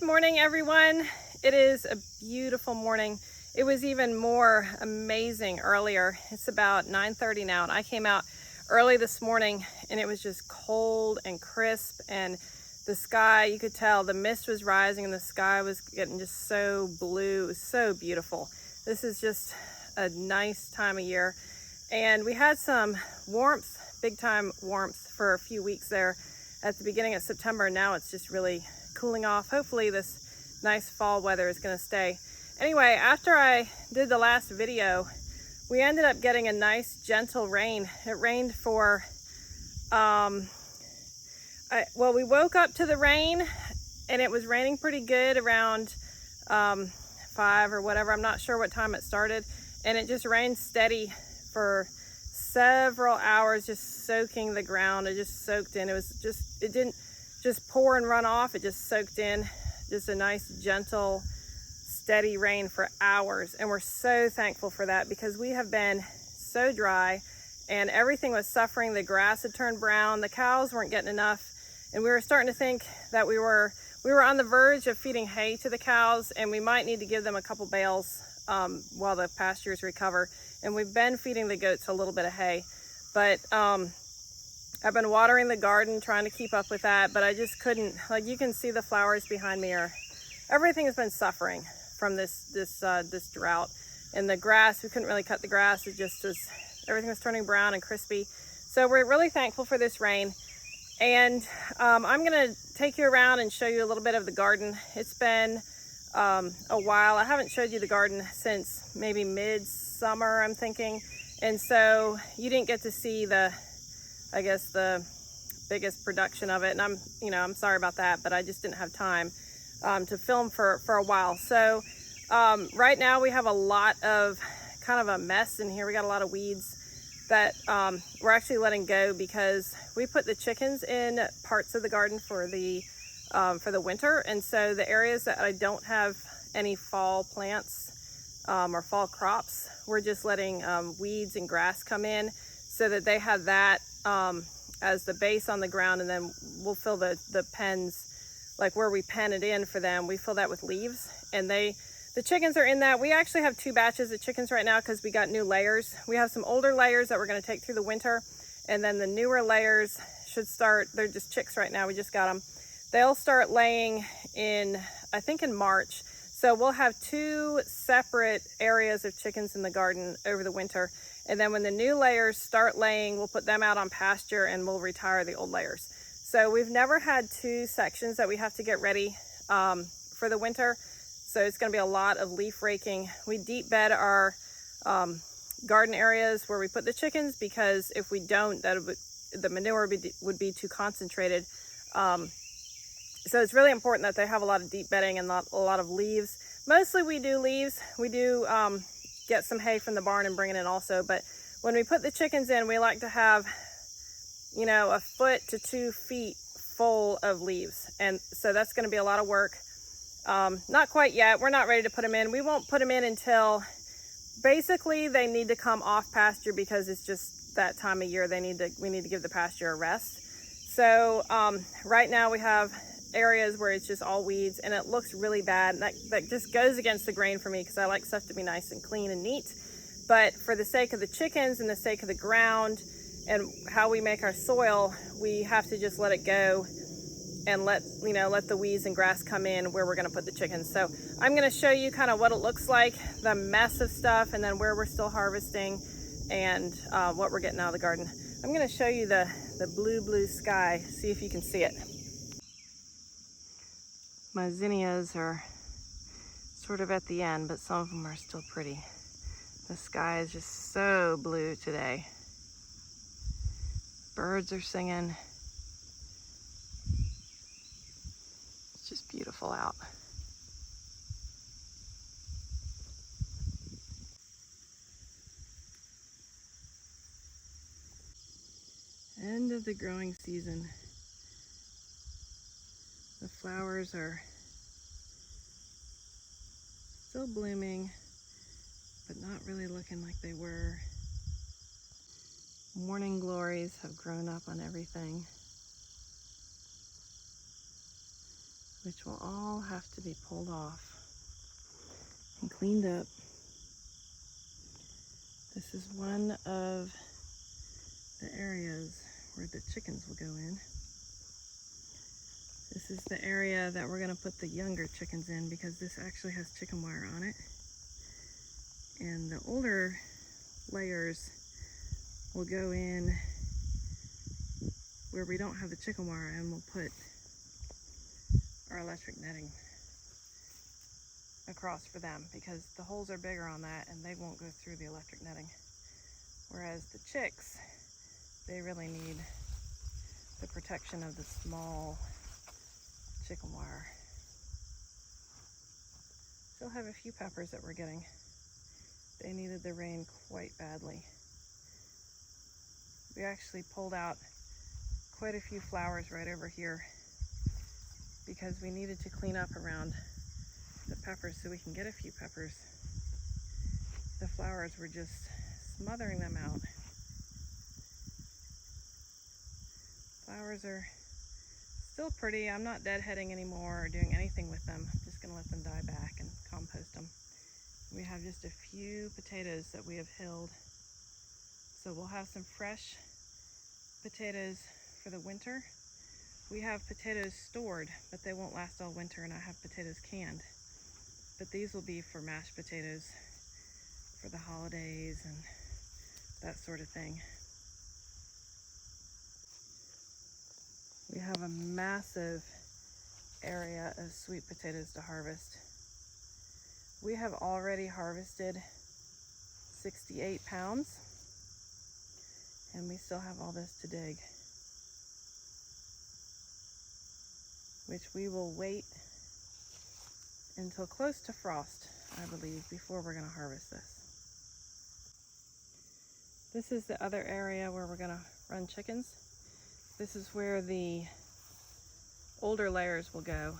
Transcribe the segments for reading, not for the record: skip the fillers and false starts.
Good morning, everyone. It is a beautiful morning. It was even more amazing earlier. It's about 9:30 now, and I came out early this morning and it was just cold and crisp, and the sky, you could tell the mist was rising and the sky was getting just so blue. It was so beautiful. This is just a nice time of year, and we had some warmth, big time warmth for a few weeks there at the beginning of September. Now it's just really cooling off. Hopefully this nice fall weather is going to stay. Anyway, after I did the last video, we ended up getting a nice gentle rain. It rained for we woke up to the rain, and it was raining pretty good around 5 or whatever. I'm not sure what time it started, and it just rained steady for several hours, just soaking the ground. It just soaked in. It didn't just pour and run off. It just soaked in. Just a nice, gentle, steady rain for hours. And we're so thankful for that, because we have been so dry and everything was suffering. The grass had turned brown. The cows weren't getting enough. And we were starting to think that we were on the verge of feeding hay to the cows, and we might need to give them a couple bales while the pastures recover. And we've been feeding the goats a little bit of hay, but I've been watering the garden, trying to keep up with that, but I just couldn't. Like, you can see the flowers behind me everything has been suffering from this drought. And the grass, we couldn't really cut the grass. Everything was turning brown and crispy. So we're really thankful for this rain. And I'm gonna take you around and show you a little bit of the garden. It's been a while. I haven't showed you the garden since maybe mid-summer, I'm thinking. And so you didn't get to see the biggest production of it. And I'm sorry about that, but I just didn't have time to film for a while. So right now we have a lot of kind of a mess in here. We got a lot of weeds that we're actually letting go, because we put the chickens in parts of the garden for the winter. And so the areas that I don't have any fall plants or fall crops, we're just letting weeds and grass come in, so that they have that as the base on the ground. And then we'll fill the pens, like where we pen it in for them, we fill that with leaves, and the chickens are in that. We actually have 2 batches of chickens right now, because we got new layers. We have some older layers that we're going to take through the winter, and then the newer layers should start. They're just chicks right now, we just got them. They'll start laying I think in March. So we'll have 2 separate areas of chickens in the garden over the winter. And then when the new layers start laying, we'll put them out on pasture, and we'll retire the old layers. So we've never had 2 sections that we have to get ready for the winter. So it's going to be a lot of leaf raking. We deep bed our garden areas where we put the chickens, because if we don't, the manure would be too concentrated. So it's really important that they have a lot of deep bedding and not a lot of leaves. Mostly we do leaves. We do get some hay from the barn and bring it in also. But when we put the chickens in, we like to have, 1 foot to 2 feet full of leaves. And so that's going to be a lot of work. Not quite yet. We're not ready to put them in. We won't put them in until basically they need to come off pasture, because it's just that time of year. We need to give the pasture a rest. So right now we have areas where it's just all weeds, and it looks really bad. And that just goes against the grain for me, because I like stuff to be nice and clean and neat. But for the sake of the chickens and the sake of the ground and how we make our soil, we have to just let it go and let the weeds and grass come in where we're going to put the chickens. So I'm going to show you kind of what it looks like, the mess of stuff, and then where we're still harvesting, and what we're getting out of the garden. I'm going to show you the blue sky, see if you can see it. My zinnias are sort of at the end, but some of them are still pretty. The sky is just so blue today. Birds are singing. It's just beautiful out. End of the growing season. The flowers are still blooming, but not really looking like they were. Morning glories have grown up on everything. which will all have to be pulled off and cleaned up. This is one of the areas where the chickens will go in. This is the area that we're going to put the younger chickens in because this actually has chicken wire on it. And the older layers will go in where we don't have the chicken wire, and we'll put our electric netting across for them because the holes are bigger on that and they won't go through the electric netting. Whereas the chicks, they really need the protection of the small chicken wire. Still have a few peppers that we're getting. They needed the rain quite badly. We actually pulled out quite a few flowers right over here because we needed to clean up around the peppers so we can get a few peppers. The flowers were just smothering them out. Flowers are still pretty. I'm not deadheading anymore or doing anything with them. I'm just gonna let them die back and compost them. We have just a few potatoes that we have hilled. So we'll have some fresh potatoes for the winter. We have potatoes stored, but they won't last all winter, and I have potatoes canned. But these will be for mashed potatoes for the holidays and that sort of thing. We have a massive area of sweet potatoes to harvest. We have already harvested 68 pounds, and we still have all this to dig, which we will wait until close to frost, I believe, before we're going to harvest this. This is the other area where we're going to run chickens. This is where the older layers will go.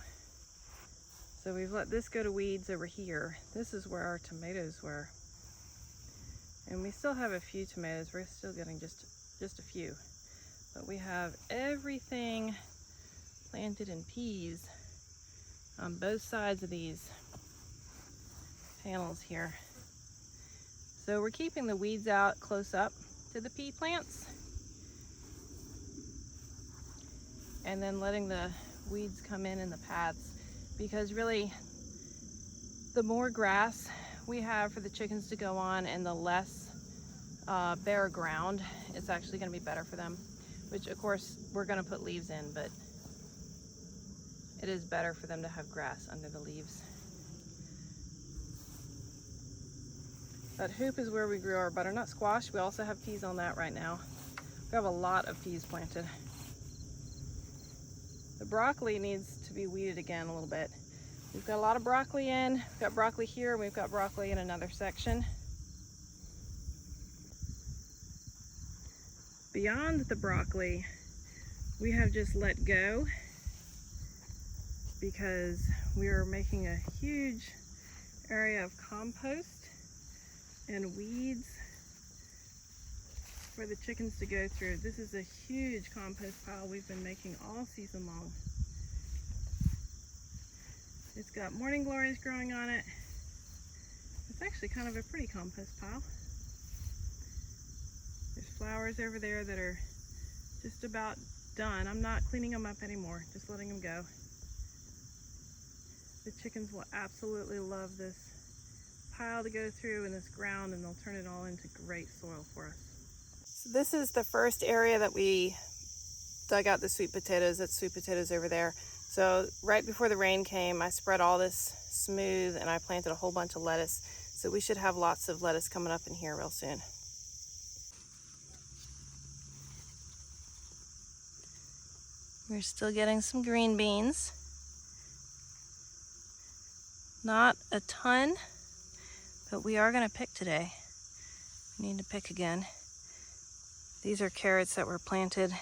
So we've let this go to weeds over here. This is where our tomatoes were. And we still have a few tomatoes. We're still getting just a few. But we have everything planted in peas on both sides of these panels here. So we're keeping the weeds out close up to the pea plants, and then letting the weeds come in the paths, because really the more grass we have for the chickens to go on and the less bare ground, it's actually going to be better for them, which of course we're going to put leaves in, but it is better for them to have grass under the leaves. That hoop is where we grew our butternut squash. We also have peas on that right now. We have a lot of peas planted. The broccoli needs to be weeded again a little bit. We've got a lot of broccoli in. We've got broccoli here, and we've got broccoli in another section. Beyond the broccoli, we have just let go because we are making a huge area of compost and weeds for the chickens to go through. This is a huge compost pile we've been making all season long. It's got morning glories growing on it. It's actually kind of a pretty compost pile. There's flowers over there that are just about done. I'm not cleaning them up anymore, just letting them go. The chickens will absolutely love this pile to go through in this ground, and they'll turn it all into great soil for us. So this is the first area that we dug out the sweet potatoes. That's sweet potatoes over there. So right before the rain came, I spread all this smooth and I planted a whole bunch of lettuce. So we should have lots of lettuce coming up in here real soon. We're still getting some green beans. Not a ton, but we are going to pick today. We need to pick again. These are carrots that were planted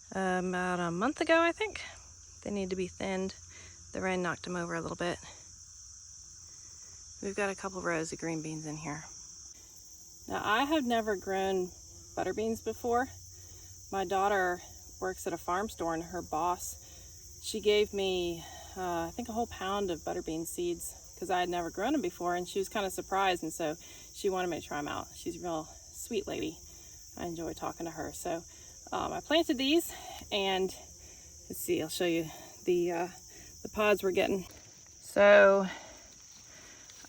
about a month ago, I think. They need to be thinned. The rain knocked them over a little bit. We've got a couple rows of green beans in here. Now, I have never grown butter beans before. My daughter works at a farm store, and her boss, she gave me, I think, a whole pound of butter bean seeds because I had never grown them before, and she was kind of surprised, and so she wanted me to try them out. She's a real sweet lady. I enjoy talking to her. So I planted these, and let's see, I'll show you the pods we're getting. So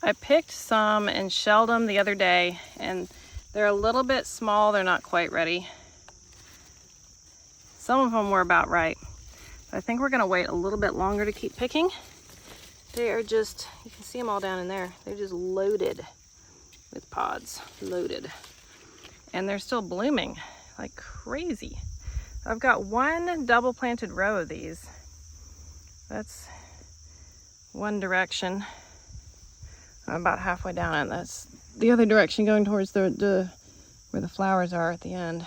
I picked some and shelled them the other day, and they're a little bit small. They're not quite ready. Some of them were about right. I think we're gonna wait a little bit longer to keep picking. They are just, you can see them all down in there. They're just loaded with pods, loaded. And they're still blooming like crazy. I've got one double planted row of these. That's one direction. I'm about halfway down, and that's the other direction going towards the where the flowers are at the end.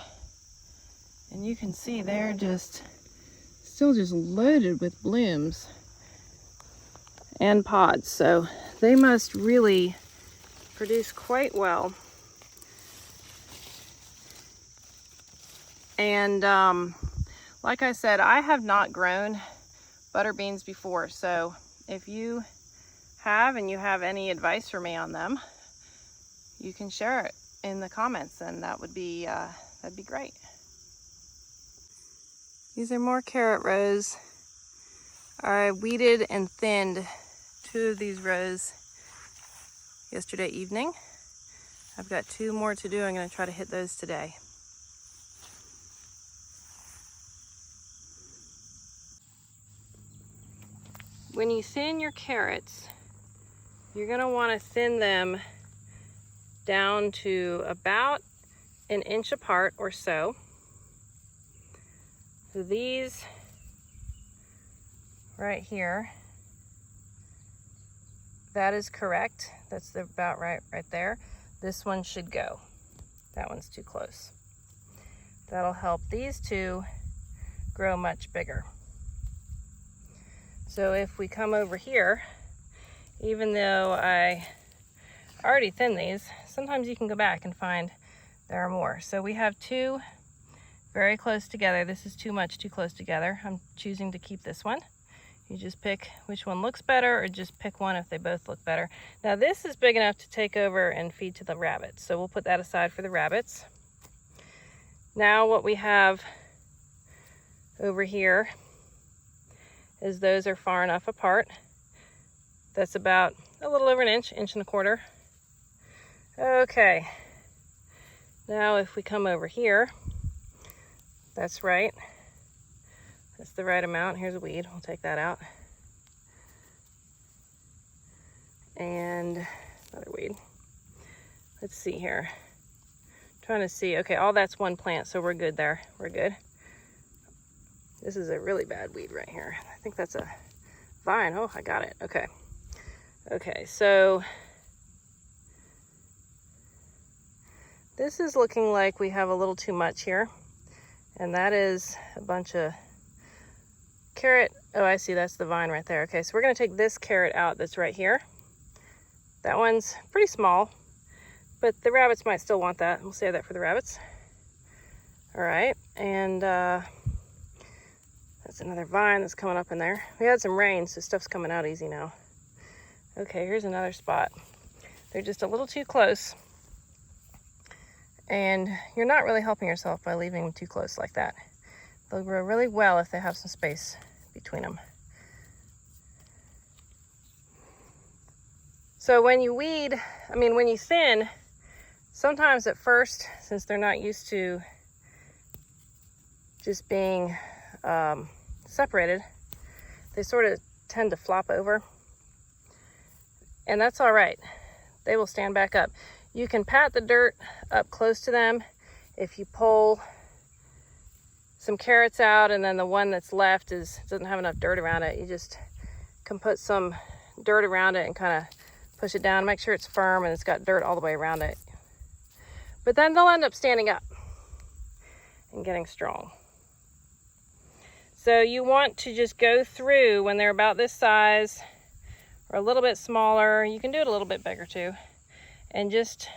And you can see they're just still just loaded with blooms and pods. So they must really produce quite well. And like I said, I have not grown butter beans before. So if you have and you have any advice for me on them, you can share it in the comments, and that would be that'd be great. These are more carrot rows. I weeded and thinned 2 of these rows yesterday evening. I've got 2 more to do. I'm going to try to hit those today. When you thin your carrots, you're going to want to thin them down to about 1 inch apart or so. So these right here, that is correct. That's about right there. This one should go. That one's too close. That'll help these 2 grow much bigger. So if we come over here, even though I already thinned these, sometimes you can go back and find there are more. So we have 2 very close together. This is too close together. I'm choosing to keep this one. You just pick which one looks better, or just pick one if they both look better. Now this is big enough to take over and feed to the rabbits, so we'll put that aside for the rabbits. Now what we have over here is those are far enough apart. That's about a little over 1 inch, 1.25 inches. Okay, now if we come over here, that's right. That's the right amount. Here's a weed. We'll take that out. And another weed. Let's see here. Trying to see. Okay, all that's one plant, so we're good there. We're good. This is a really bad weed right here. I think that's a vine. Oh, I got it. Okay. Okay, so this is looking like we have a little too much here. And that is a bunch of carrot. Oh, I see, that's the vine right there. Okay, so we're gonna take this carrot out that's right here. That one's pretty small, but the rabbits might still want that. We'll save that for the rabbits. All right, and that's another vine that's coming up in there. We had some rain, so stuff's coming out easy now. Okay, here's another spot. They're just a little too close. And you're not really helping yourself by leaving them too close like that. They'll grow really well if they have some space between them. So when you weed, when you thin, sometimes at first, since they're not used to just being separated, they sort of tend to flop over. And that's all right. They will stand back up. You can pat the dirt up close to them. If you pull some carrots out and then the one that's left doesn't have enough dirt around it, you just can put some dirt around it and kind of push it down. Make sure it's firm and it's got dirt all the way around it. But then they'll end up standing up and getting strong. So you want to just go through when they're about this size or a little bit smaller. You can do it a little bit bigger too. And just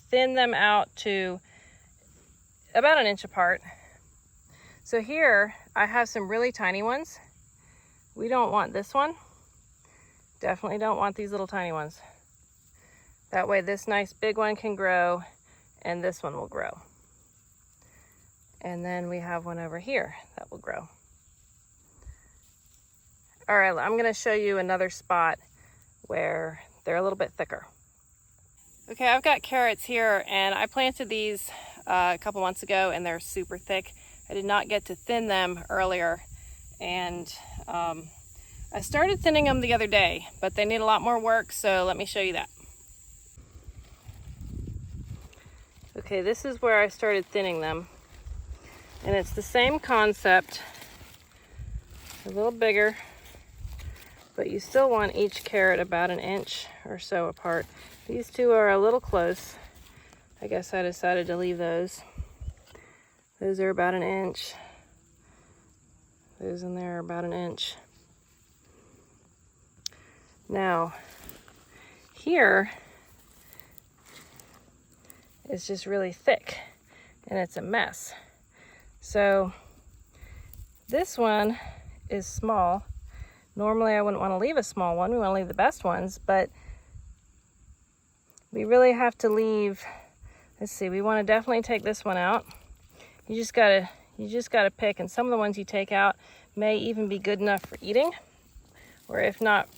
thin them out to about 1 inch apart. So here I have some really tiny ones We don't want this one. Definitely don't want these little tiny ones. That way this nice big one can grow and this one will grow. And then we have one over here that will grow. All right, I'm gonna show you another spot where they're a little bit thicker. Okay, I've got carrots here and I planted these a couple months ago and they're super thick. I did not get to thin them earlier, and I started thinning them the other day, but they need a lot more work, so let me show you that. Okay, this is where I started thinning them, and it's the same concept, a little bigger, but you still want each carrot about 1 inch or so apart. These two are a little close. I guess I decided to leave those. Those are about 1 inch. Those in there are about 1 inch. Now, here is just really thick and it's a mess. So this one is small. Normally I wouldn't want to leave a small one. We want to leave the best ones, but we really have to leave, let's see, we want to definitely take this one out. You just gotta pick, and some of the ones you take out may even be good enough for eating, or if not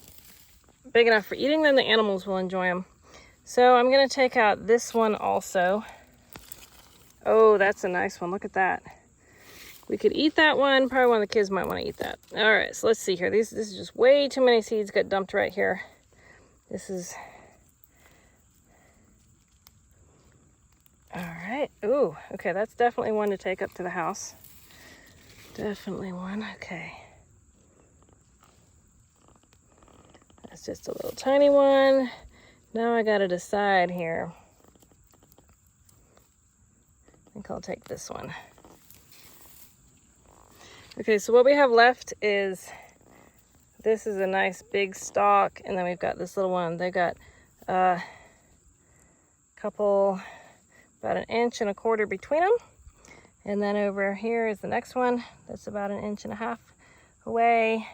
big enough for eating, then the animals will enjoy them. So I'm gonna take out this one also. Oh, that's a nice one, look at that. We could eat that one, probably one of the kids might wanna eat that. All right, so let's see here. This is just way too many seeds got dumped right here. This is, all right, ooh, okay, that's definitely one to take up to the house. Definitely one, okay. That's just a little tiny one. Now I gotta decide here. I think I'll take this one. Okay, so what we have left is, this is a nice big stalk, and then we've got this little one. They got a couple, about 1.25 inches between them. And then over here is the next one that's about 1.5 inches away.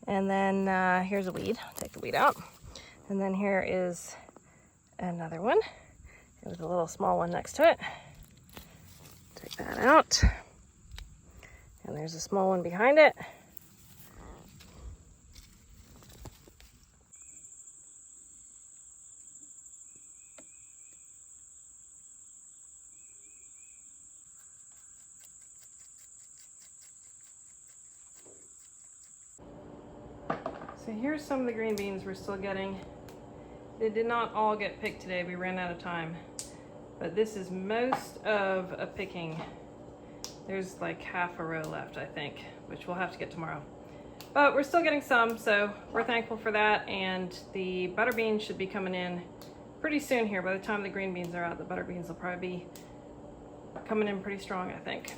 And then here's a weed. I'll take the weed out. And then here is another one with a little small one next to it. Take that out. And there's a small one behind it. So here's some of the green beans we're still getting. They did not all get picked today. We ran out of time. But this is most of a picking. There's like half a row left, I think, which we'll have to get tomorrow. But we're still getting some, so we're thankful for that. And the butter beans should be coming in pretty soon here. By the time the green beans are out, the butter beans will probably be coming in pretty strong, I think.